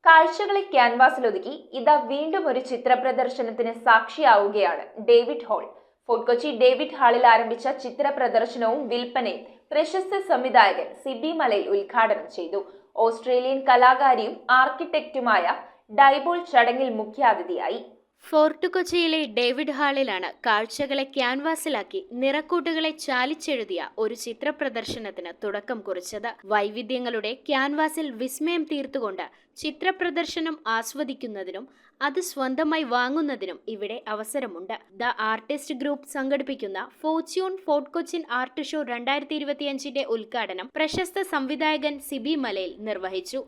കാഴ്ചകളെ ക്യാൻവാസിലൊതുക്കി ഇതാ വീണ്ടും ഒരു ചിത്ര പ്രദർശനത്തിന് സാക്ഷിയാവുകയാണ് David Hall. Fort Kochi David ഹാളിൽ ആരംഭിച്ച ചിത്ര പ്രദർശനവും വിൽപ്പനയും പ്രശസ്ത സംവിധായകൻ സിബി മലയിൽ ഉദ്ഘാടനം ചെയ്തു. ഓസ്ട്രേലിയൻ കലാകാരിയും ആർക്കിടെക്റ്റുമായ ഡൈബോൾ ചടങ്ങിൽ മുഖ്യാതിഥിയായി. ഫോർട്ട് കൊച്ചിയിലെ ഡേവിഡ് ഹാളിലാണ് കാഴ്ചകളെ ക്യാൻവാസിലാക്കി നിറക്കൂട്ടുകളെ ചാലിച്ചെഴുതിയ ഒരു ചിത്ര പ്രദർശനത്തിന് തുടക്കം കുറിച്ചത്. വൈവിധ്യങ്ങളുടെ ക്യാൻവാസിൽ വിസ്മയം തീർത്തുകൊണ്ട് ചിത്ര പ്രദർശനം ആസ്വദിക്കുന്നതിനും അത് സ്വന്തമായി വാങ്ങുന്നതിനും ഇവിടെ അവസരമുണ്ട്. ദ ആർട്ടിസ്റ്റ് ഗ്രൂപ്പ് സംഘടിപ്പിക്കുന്ന Fortune fort Cochin art show 2025 ഉദ്ഘാടനം പ്രശസ്ത സംവിധായകൻ സിബി മലയിൽ നിർവഹിച്ചു.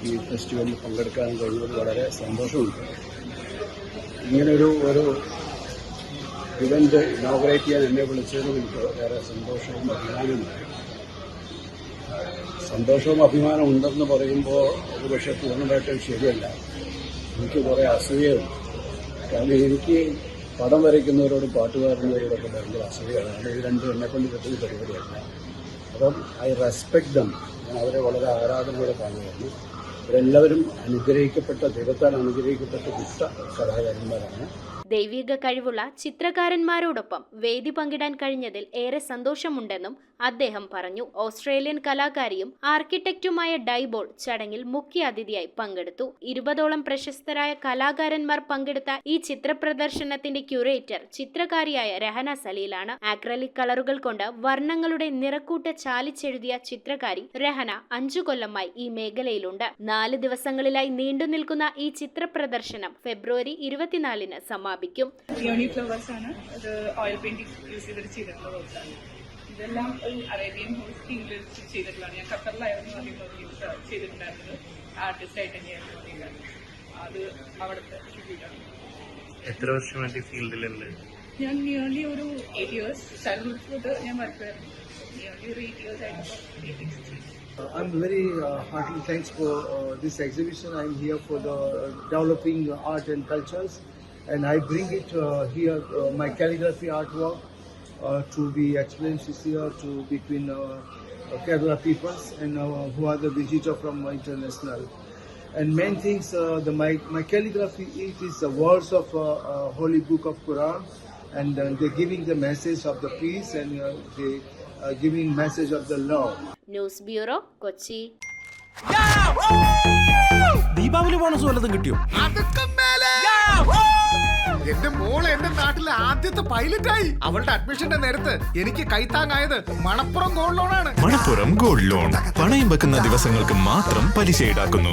ഈ ഫെസ്റ്റിവലിൽ പങ്കെടുക്കാൻ കഴിഞ്ഞത് വളരെ സന്തോഷമുണ്ട്. ഇങ്ങനൊരു ഇവന്റ് ഇനോഗ്രേറ്റ് ചെയ്യാൻ എന്നെ വിളിച്ചതിനും എനിക്ക് വേറെ സന്തോഷവും അഭിമാനമുണ്ട്. സന്തോഷവും അഭിമാനം ഉണ്ടെന്ന് പറയുമ്പോൾ ഒരു പക്ഷേ പൂർണ്ണമായിട്ടും ശരിയല്ല. എനിക്ക് കുറേ അസൂയയുണ്ട്. കാരണം എനിക്ക് പടം വരയ്ക്കുന്നവരോടും പാട്ടുകാരന്മാരോടൊക്കെ ഭയങ്കര അസൂയാണ്. ഇത് രണ്ടും എന്നെക്കൊണ്ട് പറ്റുന്ന പരിപാടിയല്ല. അപ്പം ഐ റെസ്പെക്ട് ദം. ഞാൻ അവരെ വളരെ ആരാധനയോടെ കാണുകയാണ്. ഇവരെല്ലാവരും അനുഗ്രഹിക്കപ്പെട്ട, ദൈവത്താൽ അനുഗ്രഹിക്കപ്പെട്ട കലാകാരന്മാരാണ്. ദൈവിക കഴിവുള്ള ചിത്രകാരന്മാരോടൊപ്പം വേദി പങ്കിടാൻ കഴിഞ്ഞതിൽ ഏറെ സന്തോഷമുണ്ടെന്നും അദ്ദേഹം പറഞ്ഞു. ഓസ്ട്രേലിയൻ കലാകാരിയും ആർക്കിടെക്റ്റുമായ ഡൈബോൾ ചടങ്ങിൽ മുഖ്യ അതിഥിയായി പങ്കെടുത്തു. 20ഓളം പ്രശസ്തരായ കലാകാരന്മാർ പങ്കെടുത്ത ഈ ചിത്ര പ്രദർശനത്തിന്റെ ക്യൂറേറ്റർ ചിത്രകാരിയായ രഹന സലീലാണ്. ആക്രലിക് കളറുകൾ കൊണ്ട് വർണ്ണങ്ങളുടെ നിറക്കൂട്ട് ചാലിച്ചെഴുതിയ ചിത്രകാരി രഹന 5 കൊല്ലമായി ഈ മേഖലയിലുണ്ട്. 4 ദിവസങ്ങളിലായി നീണ്ടു നിൽക്കുന്ന ഈ ചിത്ര പ്രദർശനം ഫെബ്രുവരി 24 സമാപിക്കും. ഇതെല്ലാം ഒരു അറേബ്യൻ ഹോസ്റ്റിംഗിൽ ചെയ്തിട്ടുള്ളതാണ്. ഞാൻ ഖത്തറിലായിരുന്നു ആദ്യം ചെയ്തിട്ടുണ്ടായിരുന്നത്. ആർട്ടിസ്റ്റായിട്ട് തന്നെയായിരുന്നു അതിൽ. അത് അവിടുത്തെ ഷൂട്ടാണ്. എത്ര വർഷമായിട്ട് ഫീൽഡിലുണ്ട്? ഞാൻ നിയർലി ഒരു 8 years ചൈൽഡ്ഹുഡ് തൊട്ട് ഞാൻ വർക്കുമായിരുന്നു. നിയർലി ഒരു 8 years ആയിട്ട്. I'm very heartily thanks for this exhibition. I'm here for the developing art and cultures, and I bring it here, my calligraphy artwork, to be explained here to between Kerala peoples and who are the visitor from international. And main things, my calligraphy it is the words of Holy Book of Quran, and they're giving the message of the peace, and they giving message of the love. News bureau, Kochi. Deepavali bonus വല്ലതും കിട്ടിയോ? എന്റെ മോള് എന്റെ നാട്ടിലെ ആദ്യത്തെ പൈലറ്റായി. അവളുടെ അഡ്മിഷന്റെ നേരത്ത് എനിക്ക് കൈത്താങ്ങായത് മണപ്പുറം ഗോൾഡ് ലോണാണ്. മണപ്പുറം ഗോൾഡ് ലോൺ പണയം വെക്കുന്ന ദിവസങ്ങൾക്ക് മാത്രം പലിശ ഈടാക്കുന്നു.